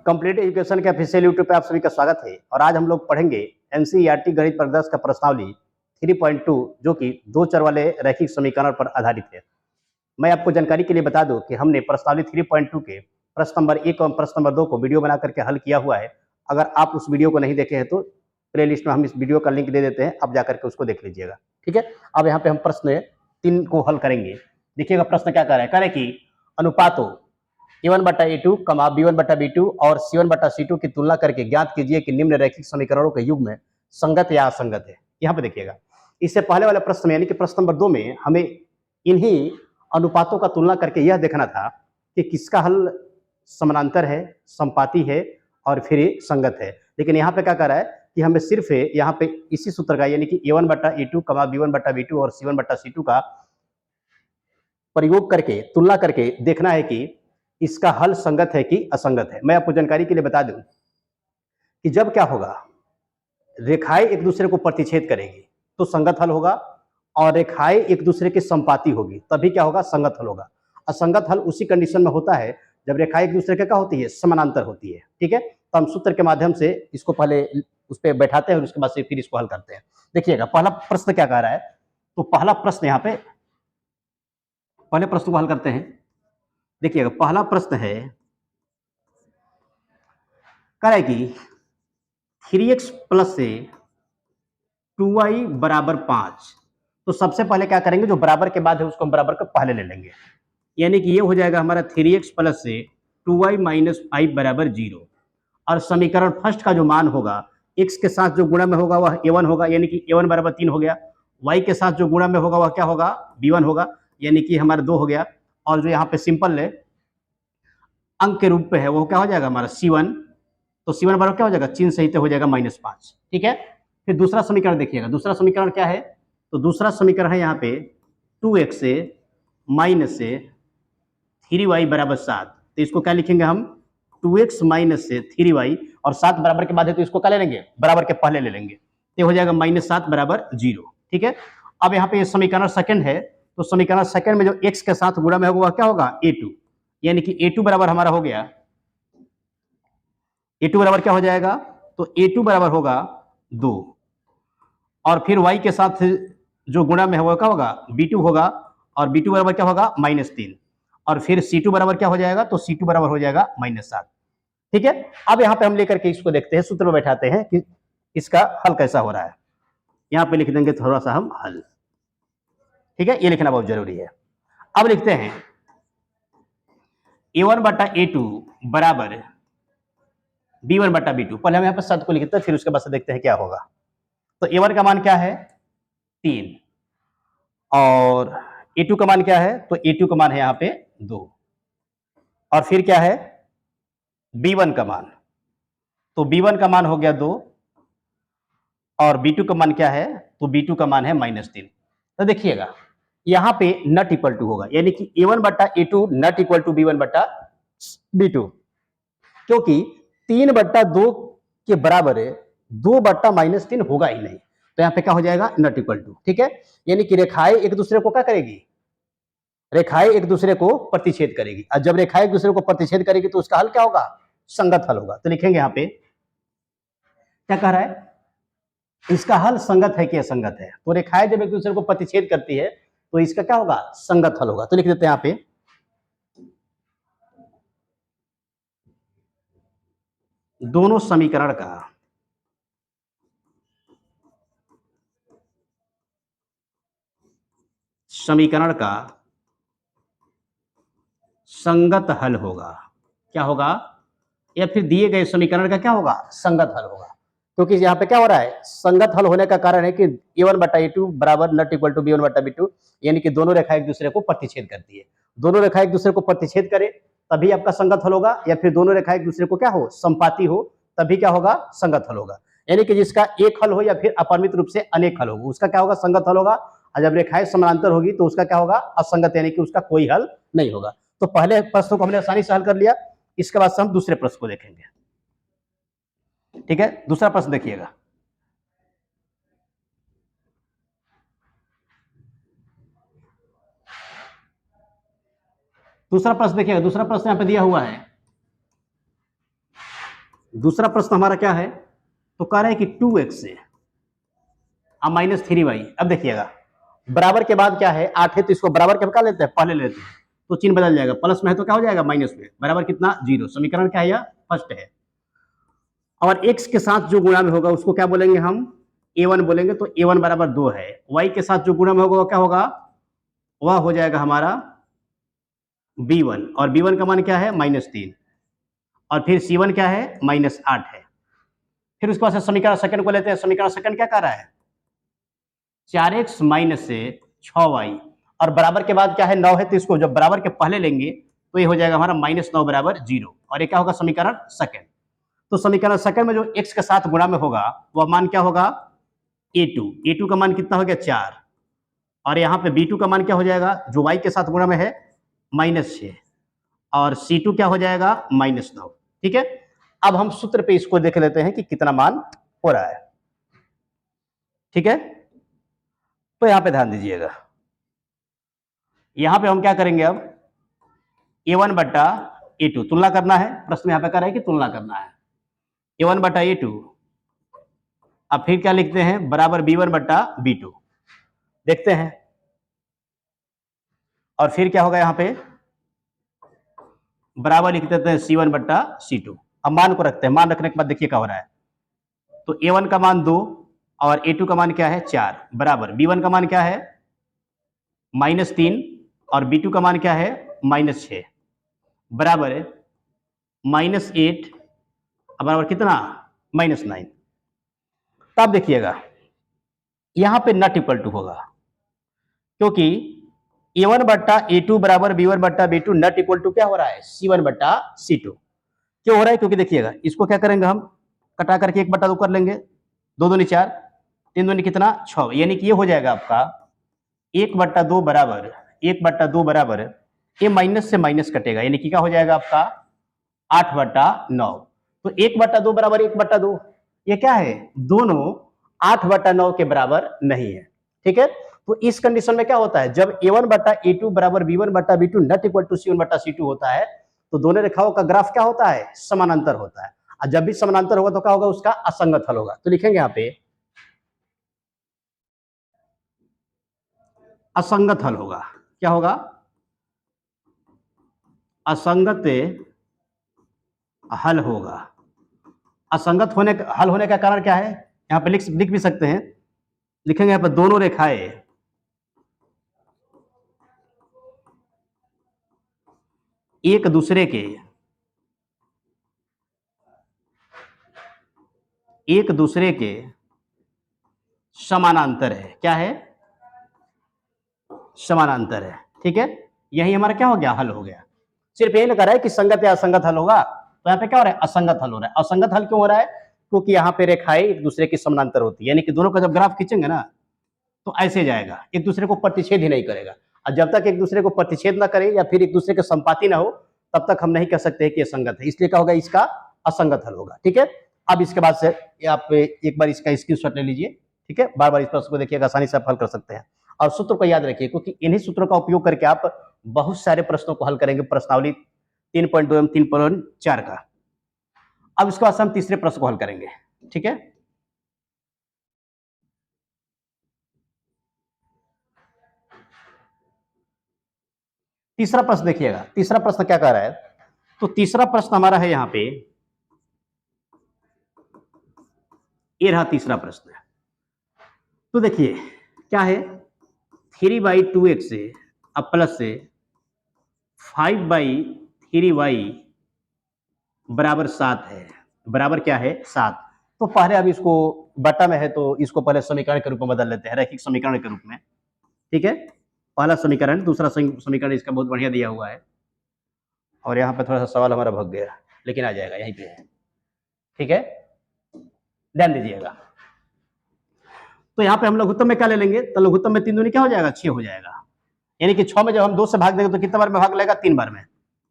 Complete education के official YouTube पे आप सभी का स्वागत है और आज हम लोग पढ़ेंगे एनसीईआरटी गणित परिदर्श का प्रश्नावली 3.2 जो कि दो चर वाले रैखिक समीकरण पर आधारित है। मैं आपको जानकारी के लिए बता दूं कि हमने प्रश्नावली 3.2 के प्रश्न नंबर 1 और प्रश्न नंबर 2 को वीडियो बना करके हल किया हुआ है। अगर आप उस वीडियो को नहीं देखे हैं तो प्लेलिस्ट में हम इस वीडियो का लिंक दे देते हैं, आप जाकर के उसको देख लीजिएगा। ठीक है, अब यहाँ पे हम प्रश्न 3 को हल करेंगे। देखिएगा प्रश्न क्या कह रहा है कि अनुपातों A1/A2, B1/B2 और C1/C2 की तुलना करके ज्ञात कीजिए कि निम्न रैखिक समीकरणों के युग्म संगत या असंगत है। यहाँ पे देखिएगा, इससे पहले वाले प्रश्न में यानी कि प्रश्न नंबर 2 में हमें इन्हीं अनुपातों का तुलना करके यह देखना था कि किसका हल समानांतर है, संपाती है और फिर संगत है। लेकिन यहाँ पे क्या कर रहा है कि हमें सिर्फ यहाँ पे इसी सूत्र का यानी कि A1/A2, B1/B2 और C1/C2 का प्रयोग करके तुलना करके देखना है कि इसका हल संगत है कि असंगत है। मैं आपको जानकारी के लिए बता दूं कि जब क्या होगा, रेखाएं एक दूसरे को प्रतिच्छेद करेगी तो संगत हल होगा और रेखाएं एक दूसरे के संपाती होगी तभी क्या होगा, संगत हल होगा। असंगत हल उसी कंडीशन में होता है जब रेखाएं एक दूसरे के क्या होती है, समानांतर होती है। ठीक है, तो हम सूत्र के माध्यम से इसको पहले उस पर बैठाते हैं और उसके बाद से फिर इसको हल करते हैं। देखिएगा पहला प्रश्न क्या कह रहा है, तो पहला प्रश्न यहाँ पे पहले प्रश्न को हल करते हैं। देखिएगा पहला प्रश्न है, कह रहा है कि 3x प्लस से 2y बराबर 5। तो सबसे पहले क्या करेंगे, जो बराबर के बाद है उसको हम बराबर के पहले ले लेंगे, यानी कि ये हो जाएगा हमारा 3x प्लस से 2y माइनस 5 बराबर 0। और समीकरण फर्स्ट का जो मान होगा, x के साथ जो गुणा में होगा वह a1 होगा, यानी कि a1 बराबर 3 हो गया। y के साथ जो गुणा में होगा वह क्या होगा, b1 होगा, यानी कि हमारा 2 हो गया। और जो यहाँ पे सिंपल है अंक के रूप में है वो क्या हो जाएगा हमारा c1। तो c1 बराबर क्या हो जाएगा, चिन्ह सहित हो जाएगा -5। ठीक है, फिर दूसरा समीकरण देखिएगा, दूसरा समीकरण क्या है, तो दूसरा समीकरण है यहाँ पे 2x से माइनस से 3y बराबर 7। तो इसको क्या लिखेंगे हम, 2x माइनस से 3y और 7 बराबर के बाद है तो इसको क्या ले लेंगे, बराबर के पहले ले लेंगे, तो हो जाएगा -7 बराबर 0। ठीक है, अब यहाँ पे ये समीकरण सेकंड है, तो समीकरण सेकंड में जो x के साथ गुणा में होगा वह क्या होगा, a2, यानी कि a2 बराबर हमारा हो गया, a2 बराबर क्या हो जाएगा, तो a2 बराबर होगा 2। और फिर y के साथ जो गुणा में होगा क्या होगा, b2 होगा, और b2 बराबर क्या होगा, -3। और फिर c2 बराबर क्या हो जाएगा, तो c2 बराबर हो जाएगा -7। ठीक है, अब यहाँ पे हम लेकर के इसको देखते हैं, सूत्र में बैठाते हैं कि इसका हल कैसा हो रहा है। यहाँ पे लिख देंगे थोड़ा सा हम हल। ठीक है, ये लिखना बहुत जरूरी है। अब लिखते हैं A1/A2 बराबर B1/B2। पहले हम यहाँ पर शब्द को लिखते हैं, फिर उसके बाद से देखते हैं क्या होगा। तो A1 का मान क्या है, 3, और A2 का मान क्या है, तो A2 का मान है यहाँ पे 2, और फिर क्या है B1 का मान, तो B1 का मान हो गया 2, और B2 का मान क्या है, तो B2 का मान है -3। तो देखिएगा यहाँ पे नॉट इक्वल टू होगा, यानी कि A1/A2 not equal to B1/B2, क्योंकि 3/2 के बराबर है, 2/-3 होगा ही नहीं। तो यहाँ पे क्या हो जाएगा, नॉट इक्वल टू। ठीक है, यानी कि रेखाएं एक दूसरे को क्या करेगी, रेखाएं एक दूसरे को प्रतिच्छेद करेगी, और जब रेखाएं एक दूसरे को प्रतिच्छेद करेगी तो उसका हल क्या होगा, संगत हल होगा। तो लिखेंगे यहाँ पे क्या कह रहा है, इसका हल संगत है कि असंगत है। तो रेखाएं जब एक दूसरे को प्रतिच्छेद करती है तो इसका क्या होगा, संगत हल होगा। तो लिख देते हैं यहाँ पे दोनों समीकरण का संगत हल होगा। क्या होगा, या फिर दिए गए समीकरण का क्या होगा, संगत हल होगा। क्योंकि यहाँ पे क्या हो रहा है, संगत हल होने का कारण है कि A1/A2 बराबर नॉट इक्वल टू B1/B2, यानी कि दोनों रेखा एक दूसरे को प्रतिच्छेद करती है। दोनों रेखा एक दूसरे को प्रतिच्छेद करे तभी आपका संगत हल होगा, या फिर दोनों रेखा एक दूसरे को क्या हो, संपाती हो, तभी क्या होगा, संगत हल होगा। यानी कि जिसका एक हल हो या फिर अपरिमित रूप से अनेक हल हो उसका क्या होगा, संगत हल होगा। और जब रेखाएं समानांतर होगी तो उसका क्या होगा, असंगत, यानी कि उसका कोई हल नहीं होगा। तो पहले प्रश्न को हमने आसानी से हल कर लिया, इसके बाद से हम दूसरे प्रश्न को देखेंगे। ठीक है, दूसरा प्रश्न देखिएगा, दूसरा प्रश्न देखिएगा, दूसरा प्रश्न यहाँ पे दिया हुआ है दूसरा प्रश्न हमारा क्या है, तो कह रहा है कि 2x से अब माइनस 3y। अब देखिएगा बराबर के बाद क्या है, 8 है तो इसको बराबर के क्या लेते हैं, पहले लेते हैं, तो चिन्ह बदल जाएगा, प्लस में है तो क्या हो जाएगा, माइनस में, बराबर कितना, 0। समीकरण क्या है, यह फर्स्ट है। और x के साथ जो गुणा में होगा उसको क्या बोलेंगे हम, a1 बोलेंगे, तो a1 बराबर 2 है। y के साथ जो गुणा में होगा वो क्या होगा, वह हो जाएगा हमारा b1, और b1 का मान क्या है, -3, और फिर c1 क्या है, -8 है। फिर उसके बाद से समीकरण सेकंड को लेते हैं। समीकरण सेकंड क्या कर रहा है, 4x माइनस से 6y, और बराबर के बाद क्या है, 9 है, तो इसको जब बराबर के पहले लेंगे तो ये हो जाएगा हमारा -9 बराबर 0, और ये क्या होगा, समीकरण सेकंड। तो समीकरण सेकंड में जो x के साथ गुणा में होगा वह मान क्या होगा, a2 का मान कितना हो गया, 4, और यहाँ पे b2 का मान क्या हो जाएगा, जो y के साथ गुणा में है, -6, और c2 क्या हो जाएगा, -9। ठीक है, अब हम सूत्र पे इसको देख लेते हैं कि कितना मान हो रहा है। ठीक है, तो यहां पे ध्यान दीजिएगा, यहां पे हम क्या करेंगे, अब a1 बट्टा a2 तुलना करना है। प्रश्न यहां पे कह रहा है कि तुलना करना है, a1 बट्टा a2, अब फिर क्या लिखते हैं, बराबर b1 बट्टा b2, देखते हैं, और फिर क्या होगा, यहां पे बराबर लिख देते हैं c1 बट्टा c2। अब मान को रखते हैं, मान रखने के बाद देखिए क्या हो रहा है, तो a1 का मान 2 और a2 का मान क्या है, 4, बराबर b1 का मान क्या है, -3, और b2 का मान क्या है, -6, बराबर -8, बराबर कितना, -9। तो आप देखिएगा यहां पे नॉट इक्वल टू होगा, क्योंकि a1 बट्टा a2 बराबर b1 बट्टा b2 नॉट इक्वल टू क्या हो रहा है, c1 बट्टा c2। क्यों हो रहा है, क्योंकि देखिएगा इसको क्या करेंगे हम, कटा करके 1 बट्टा 2 कर लेंगे, 2 दूनी 4, 3 दूनी कितना, 6, यानी कि ये हो जाएगा आपका 1 बट्टा 2 बराबर, 1 बट्टा 2 बराबर, ये माइनस से माइनस कटेगा, यानी कि क्या हो जाएगा आपका 8 बट्टा 9। तो 1 बट्टा 2 बराबर 1 बट्टा 2, ये क्या है, दोनों 8 बट्टा 9 के बराबर नहीं है। ठीक है, तो इस कंडीशन में क्या होता है, जब a1 बट्टा a2 बराबर b1 बट्टा b2 not equal to c1 बट्टा c2 होता है, तो दोनों रेखाओं का ग्राफ क्या होता है, समानांतर होता है, और जब भी समानांतर होगा तो क्या होगा, उसका असंगत हल होगा। तो लिखेंगे यहाँ पे असंगत हल होगा, क्या होगा, असंगत हल होगा। असंगत होने हल होने का कारण क्या है, यहाँ पे लिख भी सकते हैं, लिखेंगे यहाँ पे दोनों रेखाएं एक दूसरे के समानांतर है। क्या है, समानांतर है। ठीक है, यही हमारा क्या हो गया, हल हो गया। सिर्फ यही लगा रहा है कि संगत या असंगत हल होगा, तो यहाँ पे क्या हो रहा है, असंगत हल हो रहा है। असंगत हल क्यों हो रहा है, क्योंकि यहाँ पे रेखाएं एक दूसरे की समानांतर होती है, यानी कि दोनों का जब ग्राफ खींचेंगे ना तो ऐसे जाएगा, एक दूसरे को प्रतिच्छेद ही नहीं करेगा, और जब तक एक दूसरे को प्रतिच्छेद ना करे या फिर एक दूसरे के संपाती ना हो तब तक हम नहीं कह सकते कि ये संगत है, इसलिए क्या होगा, इसका असंगत हल होगा। ठीक है, अब इसके बाद से आप एक बार इसका स्क्रीनशॉट ले लीजिए। ठीक है, बार बार इस प्रश्न को देखिएगा, आसानी से आप हल कर सकते हैं, और सूत्र को याद रखिए, क्योंकि इन्हीं सूत्रों का उपयोग करके आप बहुत सारे प्रश्नों को हल करेंगे, प्रश्नावली 3.2 एवं 3.4 का। अब इसके बाद हम तीसरे प्रश्न को हल करेंगे। ठीक है, तीसरा प्रश्न देखिएगा, तीसरा प्रश्न क्या कह रहा है, तो तीसरा प्रश्न हमारा है यहाँ पे, ये रहा तीसरा प्रश्न। तो देखिए क्या है, 3/2x से अब प्लस से 5/3y बराबर 7 है, बराबर क्या है, 7। तो पहले अब इसको बटा में है तो इसको पहले समीकरण के रूप में बदल लेते हैं, रैखिक समीकरण के रूप में। ठीक है, पहला समीकरण, दूसरा समीकरण इसका बहुत बढ़िया दिया हुआ है, और यहाँ पे थोड़ा सा सवाल हमारा भग गया, लेकिन आ जाएगा, यहीं पे है। ठीक है, ध्यान दीजिएगा, तो यहाँ पे हम लघुत्तम में क्या ले लेंगे, तो लघुत्तम में 3 दूनी क्या हो जाएगा, 6 हो जाएगा, यानी कि 6 में जब हम 2 से भाग देंगे तो कितना बार में भाग लेगा, 3 बार में,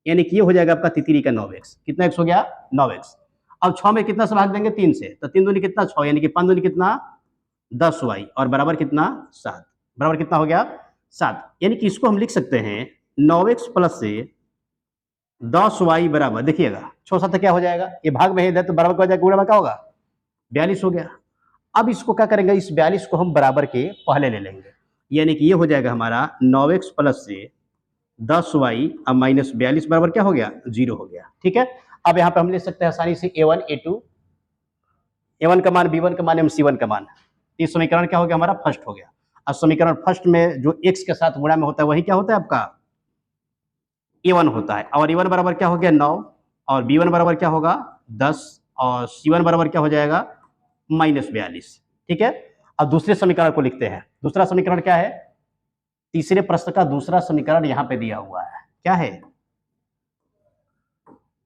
यानी कि ये हो जाएगा आपका तितरी का 9x। कितना x हो गया, 9x। अब 6 में कितना से भाग देंगे, 3 से, तो 3 दूनी कितना, 6, यानी कि 5 दूनी कितना, 10y, और बराबर कितना, 7, बराबर कितना हो गया, 7। यानी कि इसको हम लिख सकते हैं 9x प्लस से 10y बराबर, देखिएगा 6 7 क्या हो जाएगा, ये भाग में है इधर तो बराबर क्या हो जाएगा, गुणा में क्या होगा 42 हो गया। अब इसको क्या करेंगे, इस 42 को हम बराबर के पहले ले लेंगे, यानी कि ये हो जाएगा हमारा 9x प्लस से 10y अब माइनस 42 बराबर क्या हो गया 0 हो गया। ठीक है, अब यहाँ पे हम ले सकते हैं आसानी से a1 a2, a1 का मान b1 का मान एवं c1 का मान। ये समीकरण क्या हो गया हमारा फर्स्ट हो गया। अब समीकरण फर्स्ट में जो x के साथ गुणा में होता है वही क्या होता है आपका a1 होता है, और a1 बराबर क्या हो गया 9, और b1 बराबर क्या होगा 10, और c1 बराबर क्या हो जाएगा -42। ठीक है, अब दूसरे समीकरण को लिखते हैं। दूसरा समीकरण क्या है, तीसरे प्रश्न का दूसरा समीकरण यहां पे दिया हुआ है, क्या है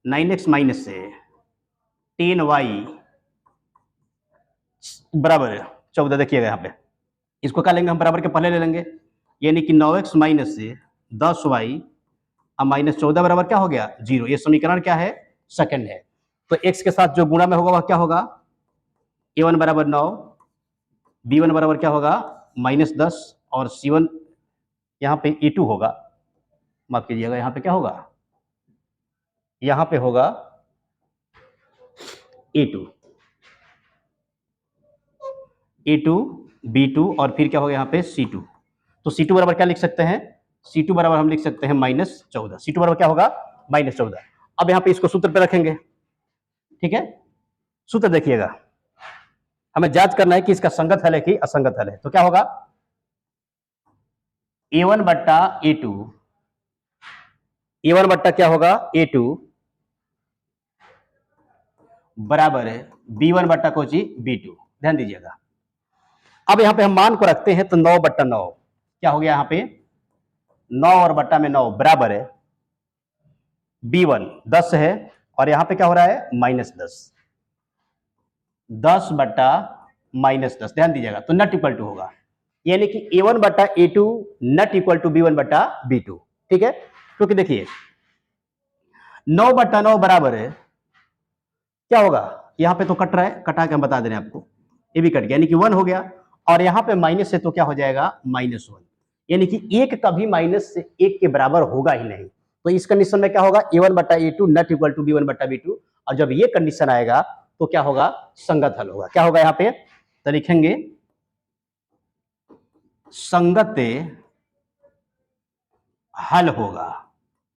9x माइनस से 10y बराबर 14। देखिएगा यहाँ पे इसको क्या लेंगे हम बराबर के पहले ले लेंगे, यानी कि 9x माइनस से 10y अब -14 बराबर क्या हो गया 0। ये समीकरण क्या है सेकंड है। तो x के साथ जो गुणा में होगा वह क्या होगा a1 बराबर 9, b1 बराबर क्या होगा -10, और c1 यहाँ पे a2 होगा, माफ कीजिएगा यहाँ पे क्या होगा, यहाँ पे होगा a2 b2 और फिर क्या होगा यहाँ पे c2। तो c2 बराबर क्या लिख सकते हैं, c2 बराबर हम लिख सकते हैं -14। c2 बराबर क्या होगा -14। अब यहाँ पे इसको सूत्र पे रखेंगे। ठीक है, सूत्र देखिएगा, हमें जांच करना है कि इसका संगत हल है कि असंगत हल है। तो क्या होगा a1 बट्टा a2, a1 बट्टा क्या होगा a2 बराबर है b1 बट्टा कोची b2। ध्यान दीजिएगा, अब यहां पे हम मान को रखते हैं तो 9 बट्टा 9 क्या हो गया, यहाँ पे 9 और बट्टा में 9 बराबर है b1 10 है, और यहां पे क्या हो रहा है -10, 10 बट्टा -10। ध्यान दीजिएगा, तो नट इक्वल टू होगा, यानी कि a1 बट्टा a2 nut equal to b1 बट्टा b2। ठीक है, क्योंकि देखिए 9 बट्टा 9 बराबर है क्या होगा, यहां पे तो कट रहा है, कटा के हम बता दे रहे हैं आपको, ये भी कट गया यानी कि 1 हो गया, और यहां पे माइनस है तो क्या हो जाएगा -1, यानी कि एक कभी माइनस से एक के बराबर होगा ही नहीं। तो इस कंडीशन में क्या होगा a1 बट्टा a2 nut equal to b1 बट्टा b2, और जब ये कंडीशन आएगा तो क्या होगा संगत हल होगा। क्या होगा यहाँ पे तो लिखेंगे संगत हल होगा।